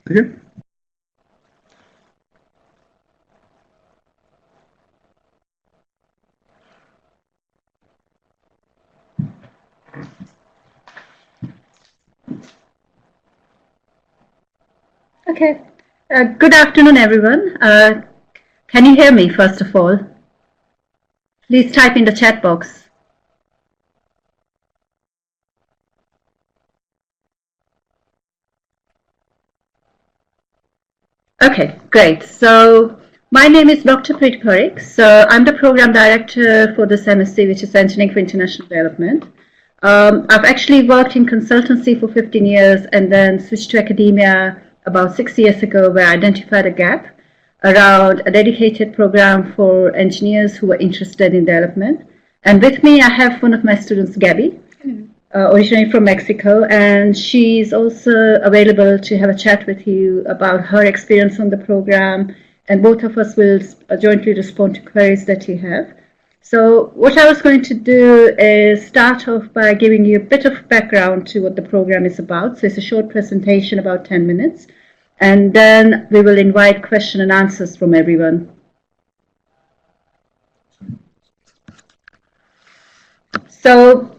Okay. Okay. Good afternoon, everyone. Can you hear me, first of all? Please type in the chat box. Okay, great. So my name is Dr. Preet Parikh. So I'm the program director for this MSc, which is Engineering for International Development. I've actually worked in consultancy for 15 years and then switched to academia about 6 years ago, where I identified a gap around a dedicated program for engineers who are interested in development. And with me, I have one of my students, Gabby, originally from Mexico, and she's also available to have a chat with you about her experience on the program, and both of us will jointly respond to queries that you have. So what I was going to do is start off by giving you a bit of background to what the program is about. So it's a short presentation, about 10 minutes, and then we will invite question and answers from everyone. So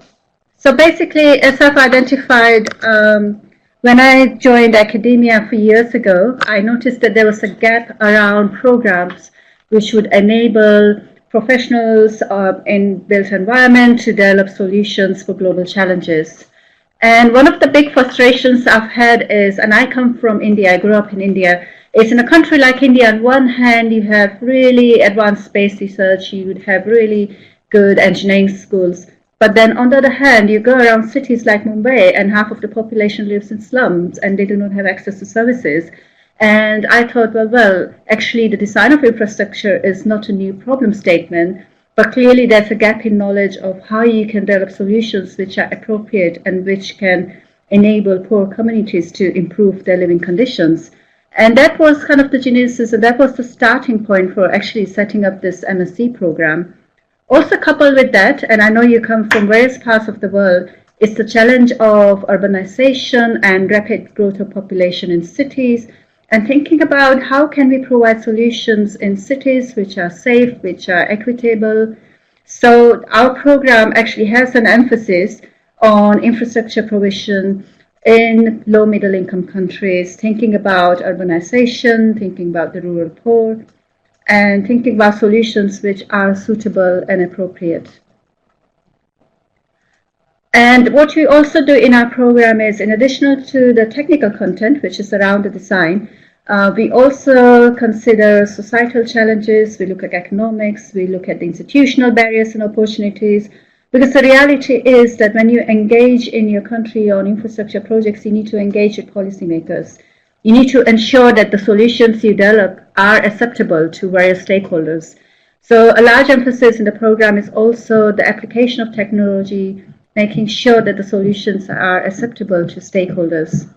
basically, as I've identified, when I joined academia a few years ago, I noticed that there was a gap around programs which would enable professionals in built environment to develop solutions for global challenges. And one of the big frustrations I've had is, and I come from India, I grew up in India, is in a country like India, on one hand, you have really advanced space research, you would have really good engineering schools. But then on the other hand, you go around cities like Mumbai and half of the population lives in slums and they do not have access to services. And I thought, well, actually the design of infrastructure is not a new problem statement, but clearly there's a gap in knowledge of how you can develop solutions which are appropriate and which can enable poor communities to improve their living conditions. And that was kind of the genesis, and that was the starting point for actually setting up this MSc program. Also coupled with that, and I know you come from various parts of the world, is the challenge of urbanization and rapid growth of population in cities, and thinking about how can we provide solutions in cities which are safe, which are equitable. So our program actually has an emphasis on infrastructure provision in low middle income countries, thinking about urbanization, thinking about the rural poor, and thinking about solutions which are suitable and appropriate. And what we also do in our program is, in addition to the technical content, which is around the design, we also consider societal challenges, we look at economics, we look at the institutional barriers and opportunities, because the reality is that when you engage in your country on infrastructure projects, you need to engage with policymakers. You need to ensure that the solutions you develop are acceptable to various stakeholders. So a large emphasis in the program is also the application of technology, making sure that the solutions are acceptable to stakeholders.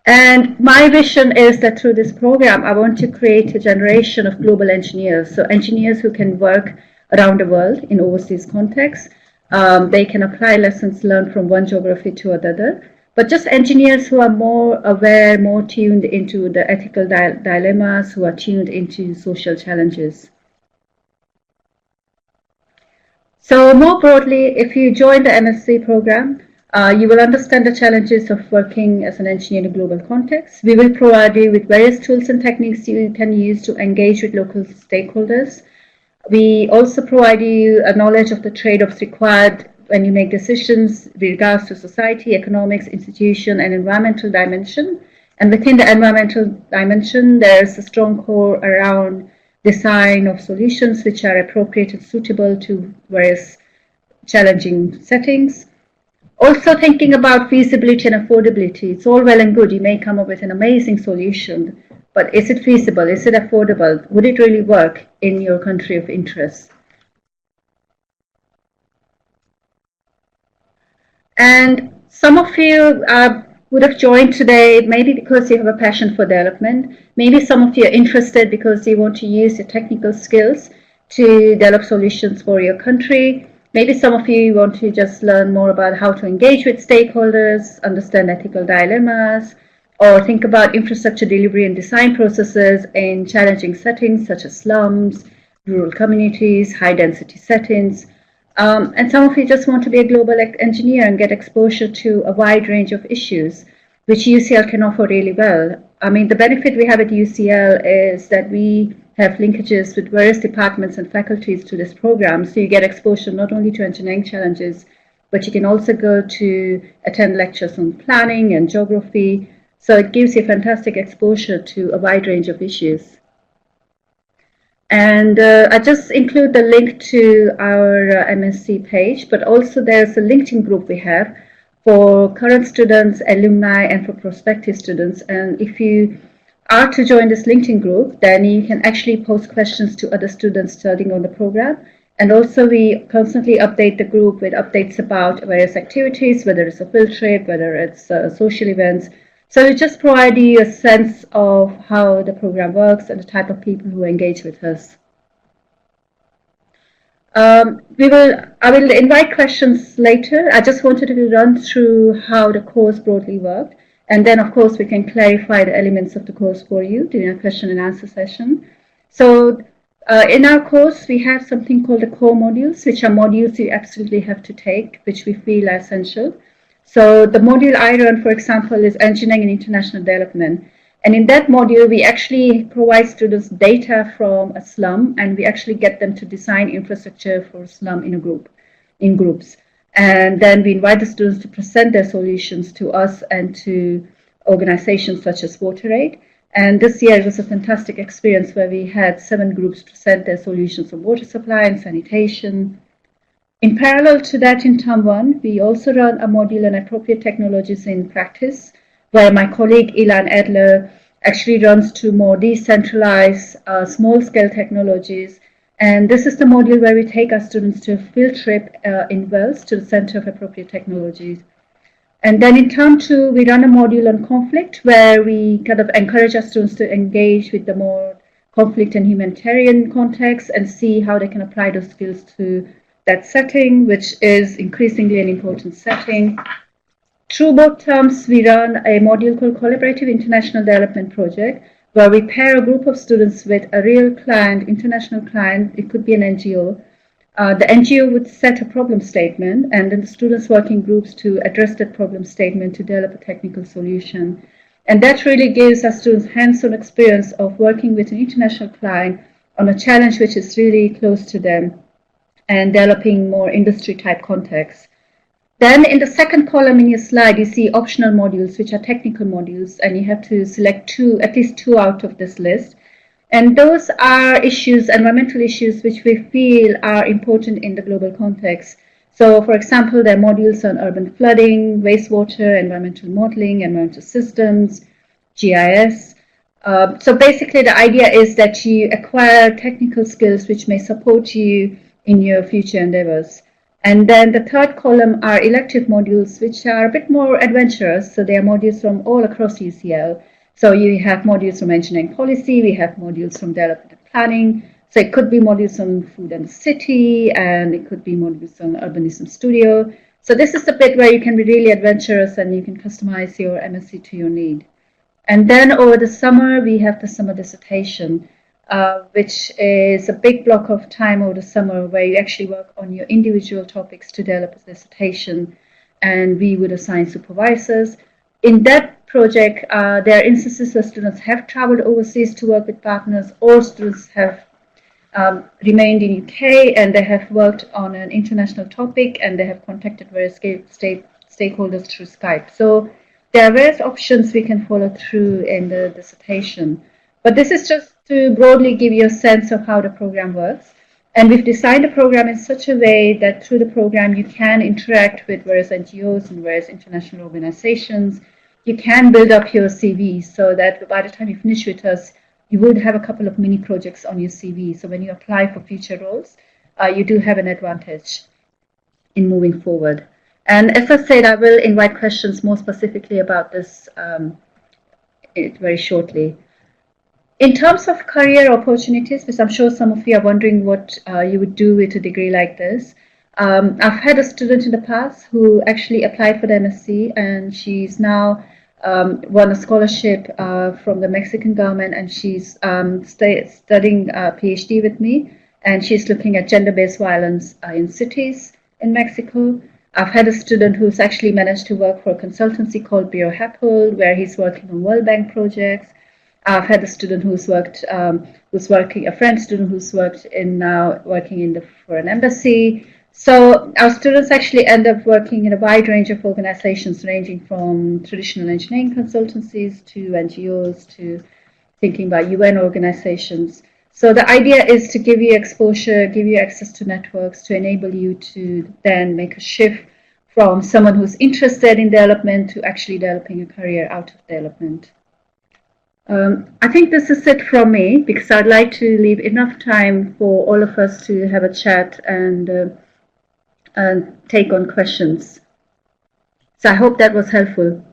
And my vision is that through this program, I want to create a generation of global engineers. So engineers who can work around the world in overseas contexts. They can apply lessons learned from one geography to another. But just engineers who are more aware, more tuned into the ethical dilemmas, who are tuned into social challenges. So more broadly, if you join the MSc program, you will understand the challenges of working as an engineer in a global context. We will provide you with various tools and techniques you can use to engage with local stakeholders. We also provide you a knowledge of the trade-offs required when you make decisions with regards to society, economics, institution, and environmental dimension. And within the environmental dimension, there's a strong core around design of solutions which are appropriate and suitable to various challenging settings. Also thinking about feasibility and affordability. It's all well and good. You may come up with an amazing solution, but is it feasible? Is it affordable? Would it really work in your country of interest? And some of you would have joined today maybe because you have a passion for development. Maybe some of you are interested because you want to use your technical skills to develop solutions for your country. Maybe some of you want to just learn more about how to engage with stakeholders, understand ethical dilemmas, or think about infrastructure delivery and design processes in challenging settings such as slums, rural communities, high density settings. And some of you just want to be a global engineer and get exposure to a wide range of issues, which UCL can offer really well. I mean, the benefit we have at UCL is that we have linkages with various departments and faculties to this program, so you get exposure not only to engineering challenges, but you can also go to attend lectures on planning and geography. So it gives you fantastic exposure to a wide range of issues. And I just include the link to our MSc page, but also there's a LinkedIn group we have for current students, alumni, and for prospective students. And if you are to join this LinkedIn group, then you can actually post questions to other students studying on the program. And also we constantly update the group with updates about various activities, whether it's a field trip, whether it's social events. So we just provide you a sense of how the program works and the type of people who engage with us. I will invite questions later. I just wanted to run through how the course broadly worked. And then, of course, we can clarify the elements of the course for you during a question and answer session. So in our course, we have something called the core modules, which are modules you absolutely have to take, which we feel are essential. So the module I run, for example, is Engineering and International Development. And in that module, we actually provide students data from a slum, and we actually get them to design infrastructure for a slum in groups. And then we invite the students to present their solutions to us and to organizations such as WaterAid. And this year it was a fantastic experience where we had 7 groups present their solutions on water supply and sanitation. In parallel to that, in Term 1, we also run a module on appropriate technologies in practice, where my colleague Ilan Adler actually runs 2 more decentralized, small-scale technologies. And this is the module where we take our students to a field trip in Wales to the Center of Appropriate Technologies. And then in Term 2, we run a module on conflict, where we kind of encourage our students to engage with the more conflict and humanitarian context and see how they can apply those skills to that setting, which is increasingly an important setting. Through both terms, we run a module called Collaborative International Development Project, where we pair a group of students with a real client, international client. It could be an NGO. The NGO would set a problem statement, and then the students work in groups to address that problem statement to develop a technical solution. And that really gives our students hands-on experience of working with an international client on a challenge which is really close to them and developing more industry-type contexts. Then in the second column in your slide, you see optional modules, which are technical modules, and you have to select at least two out of this list. And those are issues, environmental issues, which we feel are important in the global context. So, for example, there are modules on urban flooding, wastewater, environmental modeling, environmental systems, GIS. So basically, the idea is that you acquire technical skills which may support you in your future endeavors. And then the third column are elective modules, which are a bit more adventurous. So they are modules from all across UCL. So you have modules from engineering policy, we have modules from development and planning. So it could be modules on food and city, and it could be modules on urbanism studio. So this is the bit where you can be really adventurous and you can customize your MSc to your need. And then over the summer, we have the summer dissertation, which is a big block of time over the summer where you actually work on your individual topics to develop a dissertation, and we would assign supervisors. In that project, there are instances where students have traveled overseas to work with partners, or students have remained in UK and they have worked on an international topic and they have contacted various stakeholders through Skype. So there are various options we can follow through in the dissertation. But this is just to broadly give you a sense of how the program works. And we've designed the program in such a way that through the program you can interact with various NGOs and various international organizations. You can build up your CV so that by the time you finish with us, you would have a couple of mini projects on your CV. So when you apply for future roles, you do have an advantage in moving forward. And as I said, I will invite questions more specifically about this very shortly. In terms of career opportunities, because I'm sure some of you are wondering what you would do with a degree like this, I've had a student in the past who actually applied for the MSc, and she's now won a scholarship from the Mexican government, and she's studying a PhD with me, and she's looking at gender-based violence in cities in Mexico. I've had a student who's actually managed to work for a consultancy called Bureau Happel, where he's working on World Bank projects. I've had a student who's working, a French student who's working for an embassy. So our students actually end up working in a wide range of organizations, ranging from traditional engineering consultancies to NGOs to thinking about UN organizations. So the idea is to give you exposure, give you access to networks, to enable you to then make a shift from someone who's interested in development to actually developing a career out of development. I think this is it from me, because I'd like to leave enough time for all of us to have a chat and take on questions. So I hope that was helpful.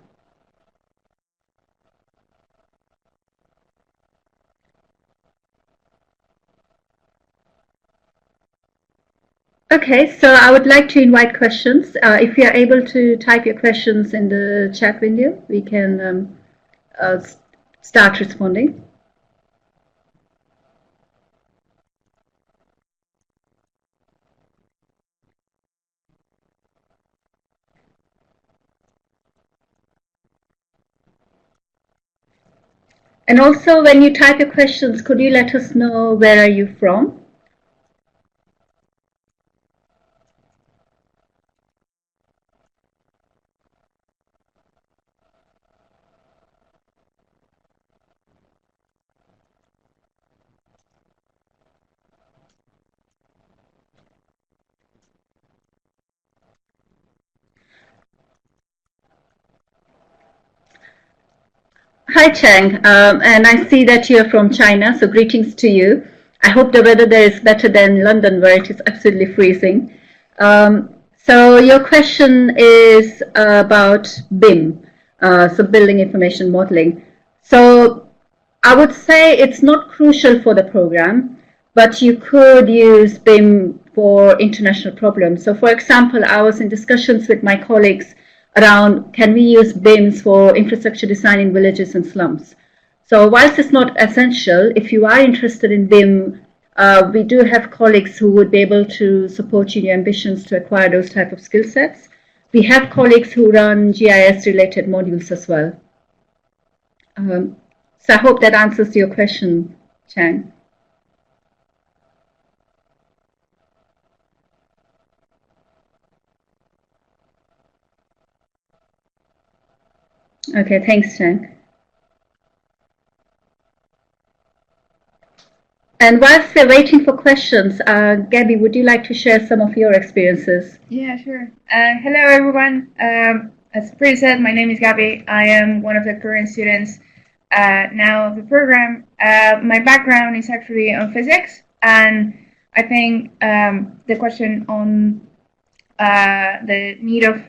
Okay, so I would like to invite questions. If you are able to type your questions in the chat window, we can start responding. And also, when you type your questions, could you let us know where are you from? Hi, Chang, and I see that you're from China, so greetings to you. I hope the weather there is better than London, where it is absolutely freezing. So your question is about BIM, so Building Information Modeling. So I would say it's not crucial for the program, but you could use BIM for international problems. So for example, I was in discussions with my colleagues around, can we use BIMs for infrastructure design in villages and slums? So whilst it's not essential, if you are interested in BIM, we do have colleagues who would be able to support you in your ambitions to acquire those type of skill sets. We have colleagues who run GIS related modules as well. So I hope that answers your question, Chang. Okay, thanks, Chang. And whilst we're waiting for questions, Gabby, would you like to share some of your experiences? Yeah, sure. Hello, everyone. As Pri said, my name is Gabby. I am one of the current students now of the program. My background is actually on physics, and I think the question on the need of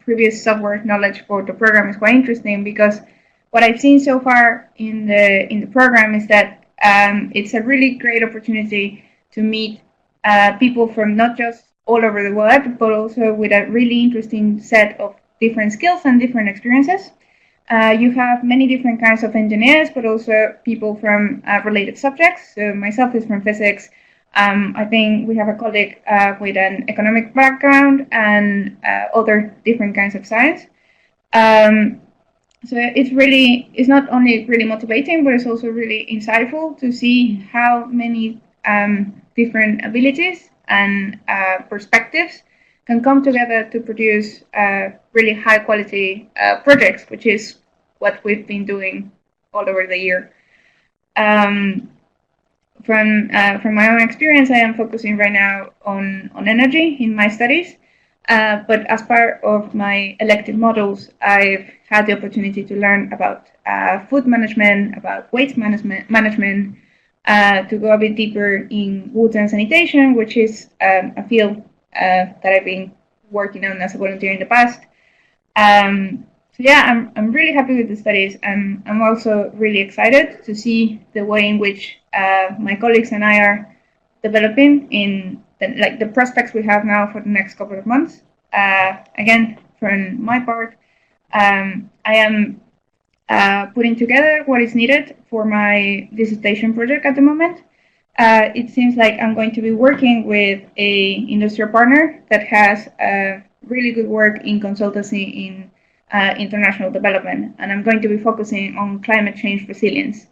previous software knowledge for the program is quite interesting, because what I've seen so far in the program is that it's a really great opportunity to meet people from not just all over the world, but also with a really interesting set of different skills and different experiences. You have many different kinds of engineers, but also people from related subjects. So myself is from physics. I think we have a colleague with an economic background and other different kinds of science. So it's not only really motivating, but it's also really insightful to see how many different abilities and perspectives can come together to produce really high quality projects, which is what we've been doing all over the year. From my own experience, I am focusing right now on energy in my studies. But as part of my elective models, I've had the opportunity to learn about food management, about waste management, to go a bit deeper in water and sanitation, which is a field that I've been working on as a volunteer in the past. So yeah, I'm really happy with the studies, and I'm also really excited to see the way in which my colleagues and I are developing in the prospects we have now for the next couple of months. Again, from my part, I am putting together what is needed for my dissertation project at the moment. It seems like I'm going to be working with a industrial partner that has really good work in consultancy in international development, and I'm going to be focusing on climate change resilience,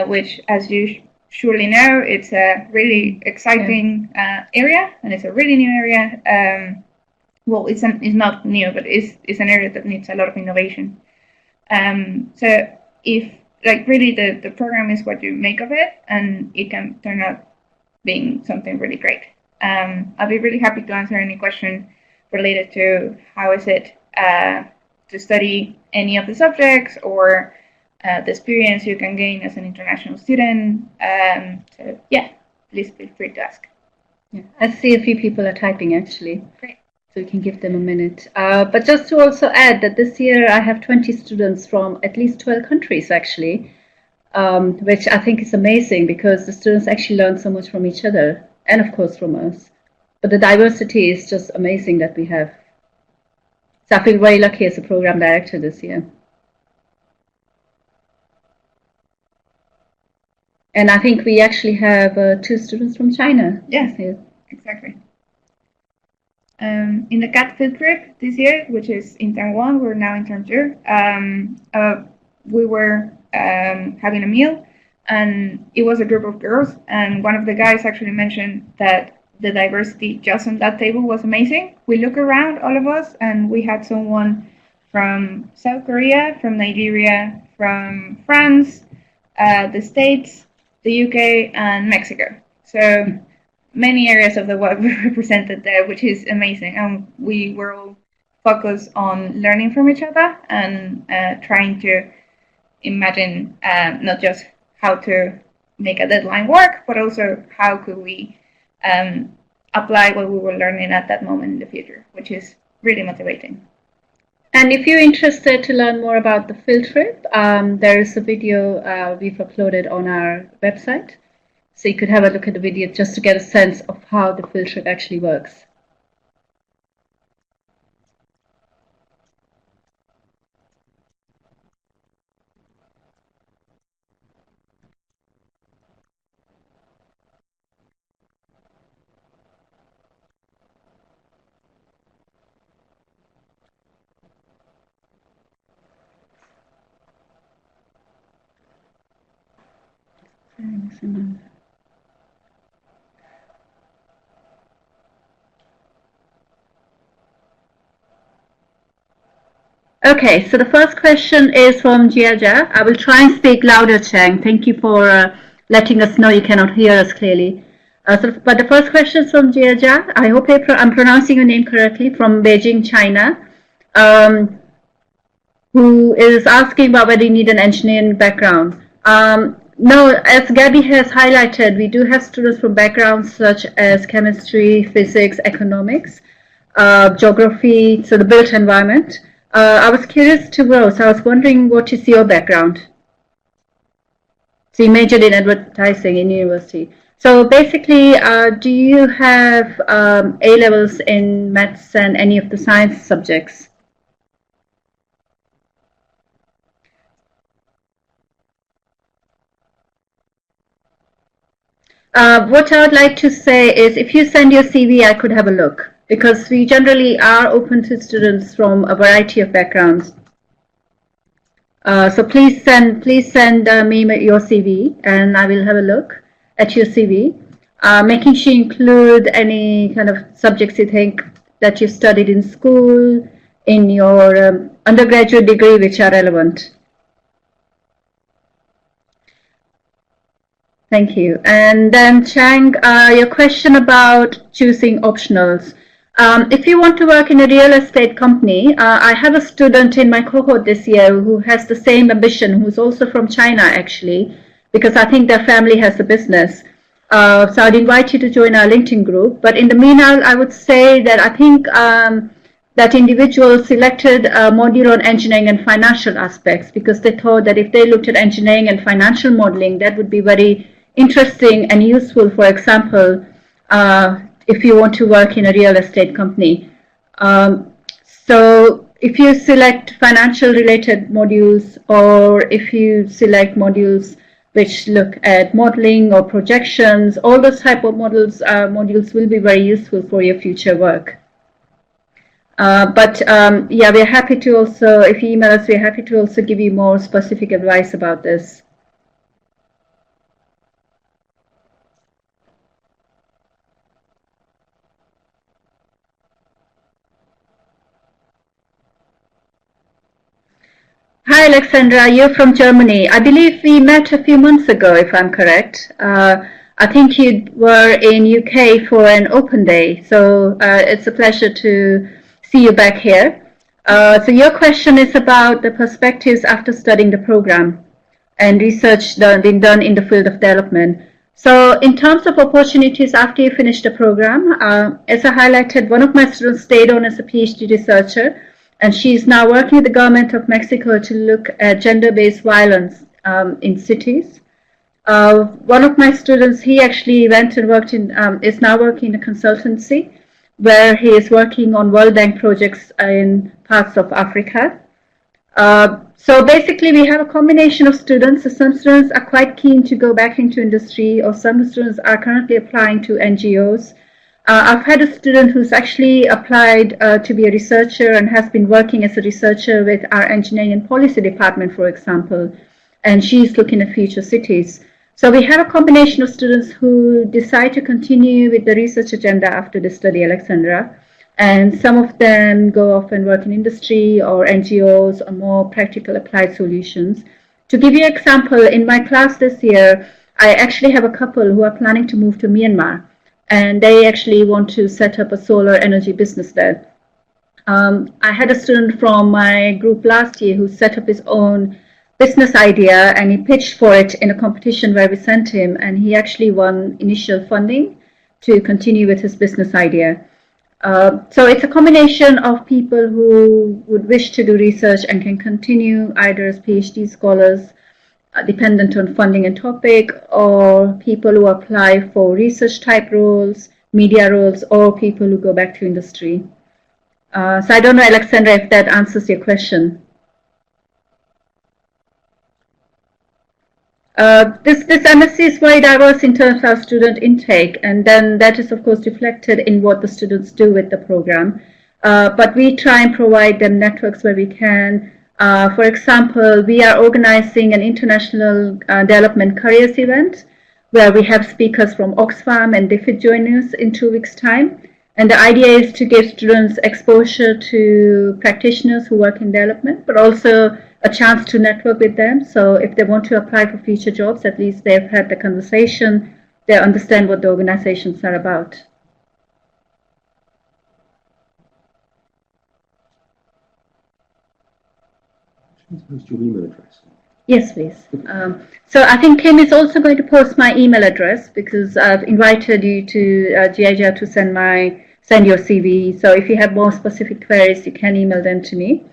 which, as you surely know, it's a really exciting area, and it's a really new area. Well, it's not new, but it's an area that needs a lot of innovation. So if really the program is what you make of it, and it can turn out being something really great. I'll be really happy to answer any question related to how is it to study any of the subjects or the experience you can gain as an international student. So yeah, please feel free to ask. Yeah, I see a few people are typing actually. Great. So we can give them a minute. But just to also add that this year I have 20 students from at least 12 countries actually, which I think is amazing because the students actually learn so much from each other and of course from us. But the diversity is just amazing that we have. So I feel very lucky as a program director this year. And I think we actually have 2 students from China. Yes, exactly. In the CAT field trip this year, which is in term 1, we're now in term 2, we were having a meal, and it was a group of girls, and one of the guys actually mentioned that the diversity just on that table was amazing. We look around, all of us, and we had someone from South Korea, from Nigeria, from France, the States, the UK, and Mexico. So many areas of the world were represented there, which is amazing. And we were all focused on learning from each other and trying to imagine not just how to make a deadline work, but also how could we apply what we were learning at that moment in the future, which is really motivating. And if you're interested to learn more about the field trip, there is a video we've uploaded on our website. So you could have a look at the video just to get a sense of how the field trip actually works. Okay, so the first question is from Jia Jia. I will try and speak louder, Chang. Thank you for letting us know you cannot hear us clearly. But the first question is from Jia Jia. I hope I'm pronouncing your name correctly, from Beijing, China, who is asking about whether you need an engineering background. No, as Gabby has highlighted, we do have students from backgrounds such as chemistry, physics, economics, geography, so the built environment. I was curious to know, so I was wondering, what is your background? So you majored in advertising in university. So basically, do you have A-levels in maths and any of the science subjects? What I would like to say is, if you send your CV, I could have a look, because we generally are open to students from a variety of backgrounds. So please send me your CV, and I will have a look at your CV, making sure you include any kind of subjects you think that you studied in school, in your undergraduate degree, which are relevant. Thank you. And then Chang, your question about choosing optionals. If you want to work in a real estate company, I have a student in my cohort this year who has the same ambition, who's also from China actually, because I think their family has a business. So I'd invite you to join our LinkedIn group. But in the meanwhile, I would say that I think that individual selected a module on engineering and financial aspects, because they thought that if they looked at engineering and financial modeling, that would be very interesting and useful, for example, if you want to work in a real estate company. So if you select financial related modules, or if you select modules which look at modeling or projections, all those type of modules will be very useful for your future work. Yeah, we're happy to also, if you email us, we're happy to also give you more specific advice about this. Hi, Alexandra. You're from Germany. I believe we met a few months ago, if I'm correct. I think you were in UK for an open day, so it's a pleasure to see you back here. So your question is about the perspectives after studying the program and research being done in the field of development. So in terms of opportunities after you finish the program, as I highlighted, one of my students stayed on as a PhD researcher, and she's now working with the government of Mexico to look at gender-based violence in cities. One of my students, he actually went and worked in, is now working in a consultancy where he is working on World Bank projects in parts of Africa. So basically we have a combination of students. So some students are quite keen to go back into industry, or some students are currently applying to NGOs. I've had a student who's actually applied to be a researcher and has been working as a researcher with our engineering and policy department, for example, and she's looking at future cities. So we have a combination of students who decide to continue with the research agenda after they study, Alexandra, and some of them go off and work in industry or NGOs or more practical applied solutions. To give you an example, in my class this year, I actually have a couple who are planning to move to Myanmar, and they actually want to set up a solar energy business there. I had a student from my group last year who set up his own business idea, and he pitched for it in a competition where we sent him, and he actually won initial funding to continue with his business idea. So it's a combination of people who would wish to do research and can continue either as PhD scholars, dependent on funding and topic, or people who apply for research type roles, media roles, or people who go back to industry. So I don't know, Alexandra, if that answers your question. This MSc is very diverse in terms of student intake, and then that is of course reflected in what the students do with the program. But we try and provide them networks where we can. For example, we are organizing an international development careers event where we have speakers from Oxfam and DFID join us in 2 weeks' time. And the idea is to give students exposure to practitioners who work in development, but also a chance to network with them. So if they want to apply for future jobs, at least they've had the conversation, they understand what the organizations are about. Post your email address. Yes, please. So I think Kim is also going to post my email address, because I've invited you to Jia Jia to send your CV. So if you have more specific queries, you can email them to me.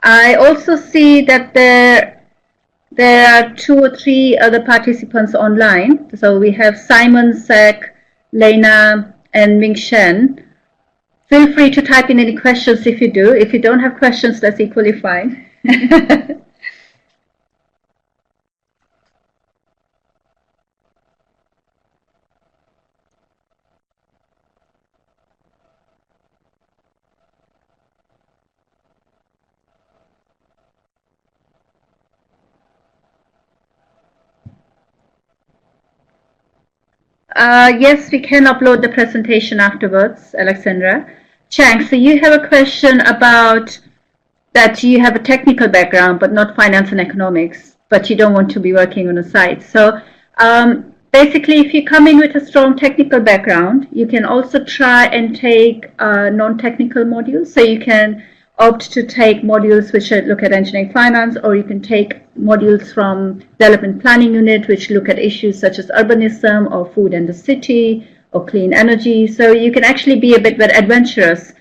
I also see that there are 2 or 3 other participants online. So we have Simon, Sek, Lena, and Ming Shen. Feel free to type in any questions if you do. If you don't have questions, that's equally fine. Yes, we can upload the presentation afterwards, Alexandra. Chang, so you have a question about that you have a technical background, but not finance and economics, but you don't want to be working on a site. So basically, if you come in with a strong technical background, you can also try and take non-technical modules. So you can opt to take modules which look at engineering finance, or you can take modules from development planning unit which look at issues such as urbanism or food and the city or clean energy. So you can actually be a bit more adventurous.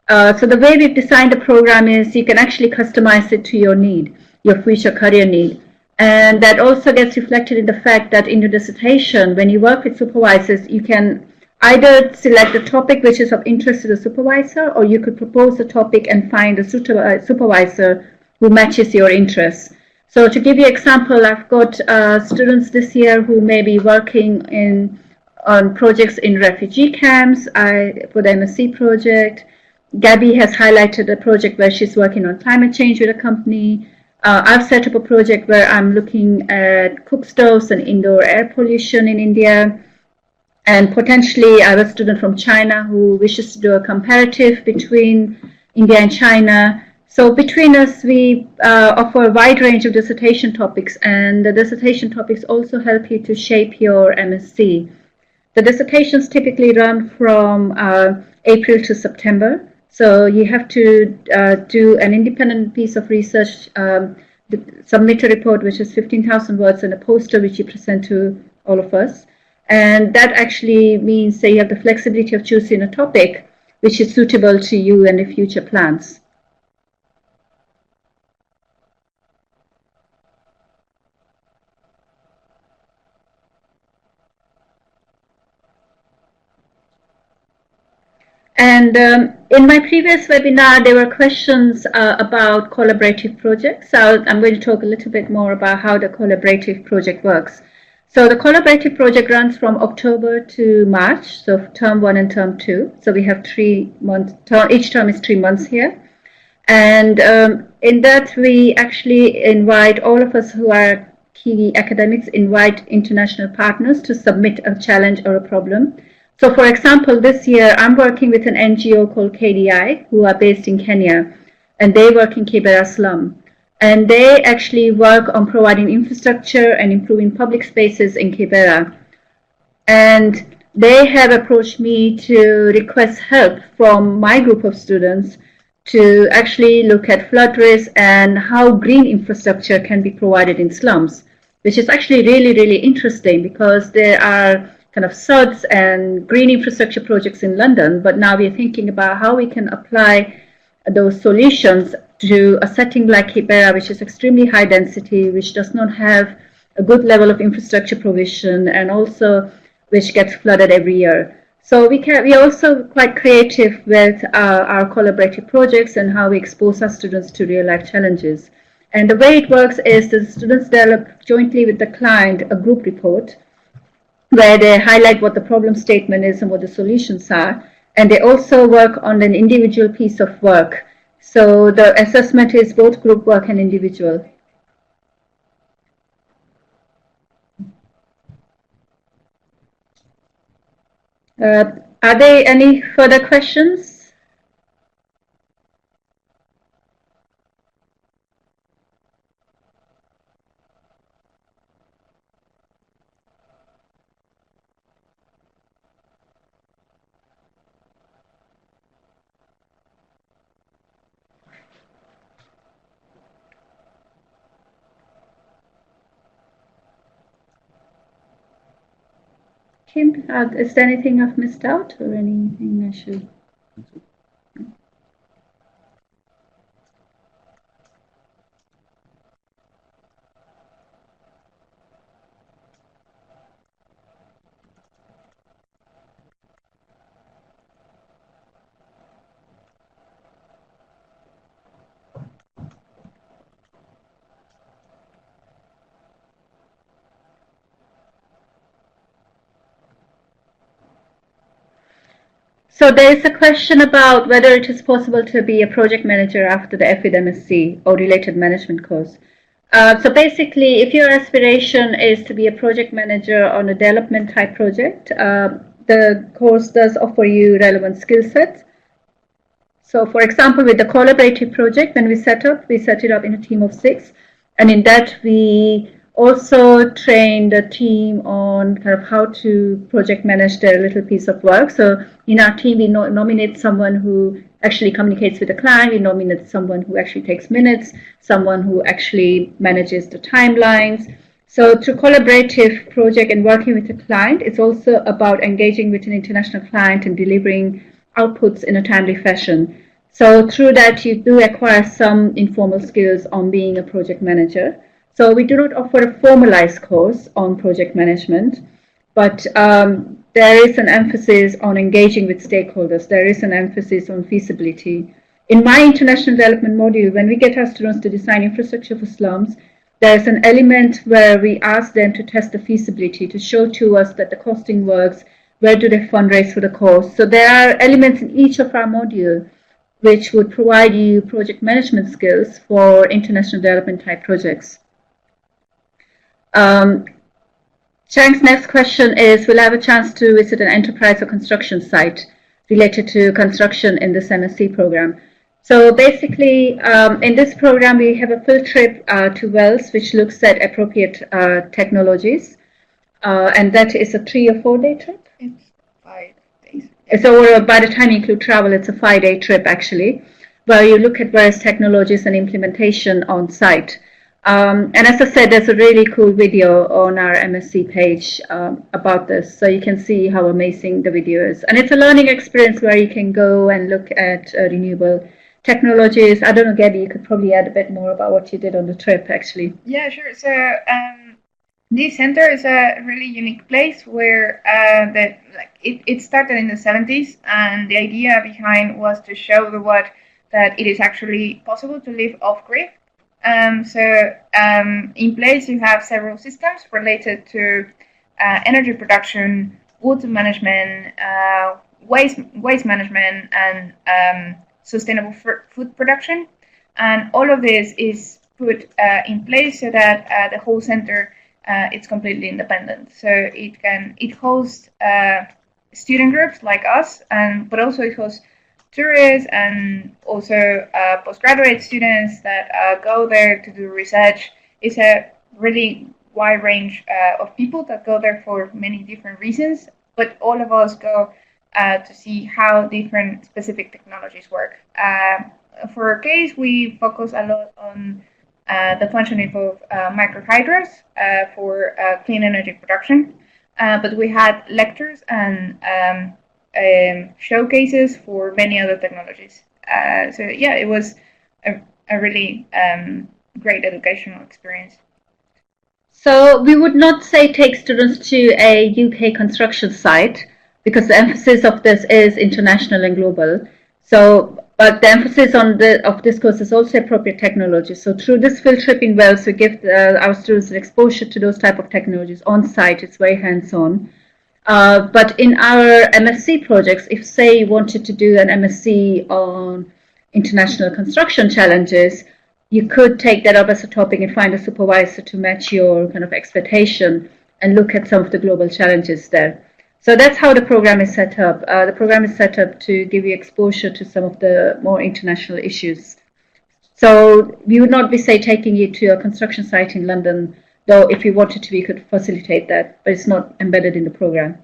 So the way we've designed the program is you can actually customize it to your need, your future career need. And that also gets reflected in the fact that in your dissertation, when you work with supervisors, you can either select a topic which is of interest to the supervisor, or you could propose a topic and find a suitable supervisor who matches your interests. So to give you an example, I've got students this year who may be working on projects in refugee camps for the MSc project. Gabby has highlighted a project where she's working on climate change with a company. I've set up a project where I'm looking at cook stoves and indoor air pollution in India. And potentially I have a student from China who wishes to do a comparative between India and China. So between us, we offer a wide range of dissertation topics, and the dissertation topics also help you to shape your MSc. The dissertations typically run from April to September. So you have to do an independent piece of research, submit a report which is 15,000 words, and a poster which you present to all of us. And that actually means that you have the flexibility of choosing a topic which is suitable to you and your future plans. And in my previous webinar, there were questions about collaborative projects. So I'm going to talk a little bit more about how the collaborative project works. So the collaborative project runs from October to March, so term 1 and term 2. So we have 3 months, each term is 3 months here. And in that, we actually invite all of us who are key academics, invite international partners to submit a challenge or a problem. So for example, this year, I'm working with an NGO called KDI, who are based in Kenya, and they work in Kibera slum. And they actually work on providing infrastructure and improving public spaces in Kibera. And they have approached me to request help from my group of students to actually look at flood risk and how green infrastructure can be provided in slums, which is actually really, really interesting because there are kind of SODs and green infrastructure projects in London, but now we're thinking about how we can apply those solutions to a setting like Kibera, which is extremely high density, which does not have a good level of infrastructure provision, and also which gets flooded every year. So we're also quite creative with our collaborative projects and how we expose our students to real life challenges. And the way it works is the students develop jointly with the client a group report where they highlight what the problem statement is and what the solutions are. And they also work on an individual piece of work. So the assessment is both group work and individual. Are there any further questions? Kim, is there anything I've missed out or anything I should? So there is a question about whether it is possible to be a project manager after the FE MSc or related management course. So basically, if your aspiration is to be a project manager on a development type project, the course does offer you relevant skill sets. So for example, with the collaborative project, when we set it up in a team of 6. And in that, we also trained a team on kind of how to project manage their little piece of work. So in our team, we nominate someone who actually communicates with the client. We nominate someone who actually takes minutes, someone who actually manages the timelines. So through collaborative project and working with the client, it's also about engaging with an international client and delivering outputs in a timely fashion. So through that, you do acquire some informal skills on being a project manager. So we do not offer a formalized course on project management, but there is an emphasis on engaging with stakeholders. There is an emphasis on feasibility. In my international development module, when we get our students to design infrastructure for slums, there's an element where we ask them to test the feasibility, to show to us that the costing works, where do they fundraise for the course. So there are elements in each of our modules which would provide you project management skills for international development type projects. Chang's next question is, will I have a chance to visit an enterprise or construction site related to construction in this MSc program? So basically, in this program, we have a field trip to Wales, which looks at appropriate technologies. And that is a 3 or 4 day trip? It's 5 days. So by the time you include travel, it's a 5-day trip, actually, where you look at various technologies and implementation on site. And as I said, there's a really cool video on our MSc page about this, so you can see how amazing the video is. And it's a learning experience where you can go and look at renewable technologies. I don't know, Gabby, you could probably add a bit more about what you did on the trip, actually. Yeah, sure. So this center is a really unique place where it started in the 70s, and the idea behind was to show the world that it is actually possible to live off-grid. In place you have several systems related to energy production, water management, waste management, and sustainable food production. And all of this is put in place so that the whole center it's completely independent. So it hosts student groups like us, but also it hosts tourists and also postgraduate students that go there to do research. It's a really wide range of people that go there for many different reasons, but all of us go to see how different specific technologies work. For our case, we focus a lot on the functioning of microhydros for clean energy production, but we had lectures and showcases for many other technologies. So yeah, it was a really great educational experience. So we would not say take students to a UK construction site, because the emphasis of this is international and global. So, but the emphasis of this course is also appropriate technology. So through this field trip in Wales, we give our students an exposure to those type of technologies on site. It's very hands-on. But in our MSc projects, if say you wanted to do an MSc on international construction challenges, you could take that up as a topic and find a supervisor to match your kind of expectation and look at some of the global challenges there. So that's how the program is set up. The program is set up to give you exposure to some of the more international issues. So we would not be, say, taking you to a construction site in London, though if you wanted to, we could facilitate that, but it's not embedded in the program.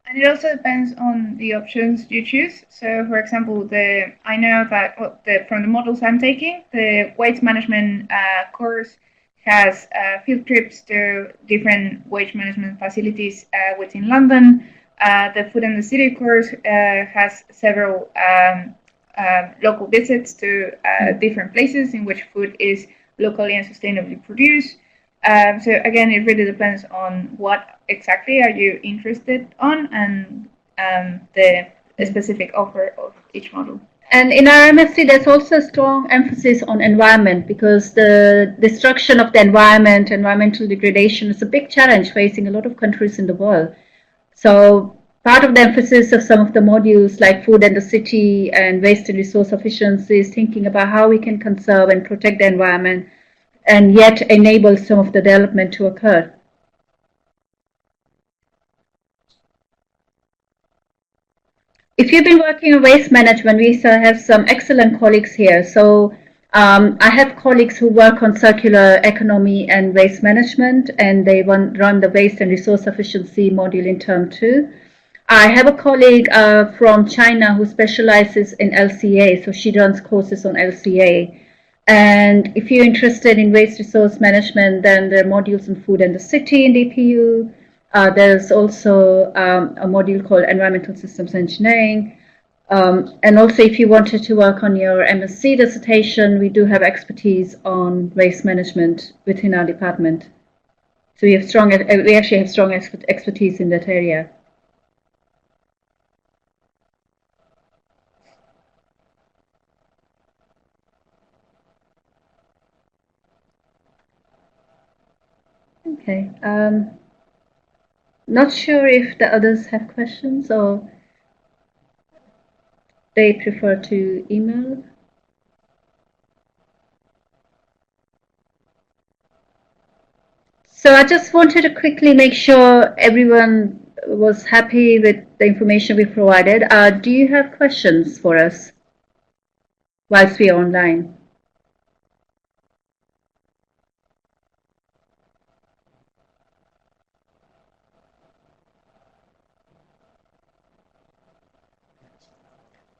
And it also depends on the options you choose. So, for example, I know that from the models I'm taking, the waste management course has field trips to different waste management facilities within London. The food and the city course has several local visits to different places in which food is locally and sustainably produced. So again, it really depends on what exactly are you interested on and the specific offer of each model. And in our MSc, there's also a strong emphasis on environment, because the destruction of the environment, environmental degradation, is a big challenge facing a lot of countries in the world. So part of the emphasis of some of the modules like food and the city and waste and resource efficiency is thinking about how we can conserve and protect the environment and yet enable some of the development to occur. If you've been working in waste management, we have some excellent colleagues here. So I have colleagues who work on circular economy and waste management, and they run the waste and resource efficiency module in term 2. I have a colleague from China who specializes in LCA, so she runs courses on LCA. And if you're interested in waste resource management, then there are modules on food and the city in DPU. There's also a module called Environmental Systems Engineering. And also, if you wanted to work on your MSc dissertation, we do have expertise on waste management within our department. So we actually have strong expertise in that area. Okay. Not sure if the others have questions or they prefer to email. So I just wanted to quickly make sure everyone was happy with the information we provided. Do you have questions for us whilst we are online?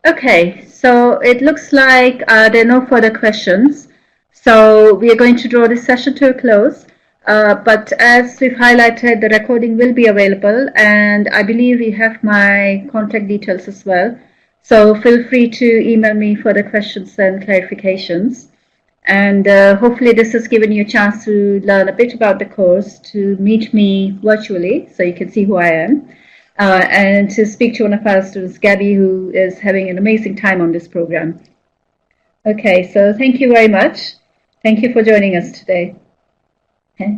Okay, so it looks like there are no further questions. So we are going to draw this session to a close. But as we've highlighted, the recording will be available, and I believe you have my contact details as well. So feel free to email me for the questions and clarifications. And hopefully this has given you a chance to learn a bit about the course, to meet me virtually so you can see who I am, and to speak to one of our students, Gabby, who is having an amazing time on this program. Okay, so thank you very much. Thank you for joining us today. Okay.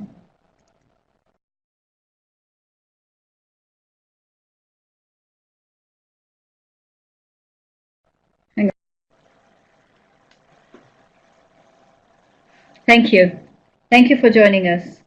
Hang on. Thank you. Thank you for joining us.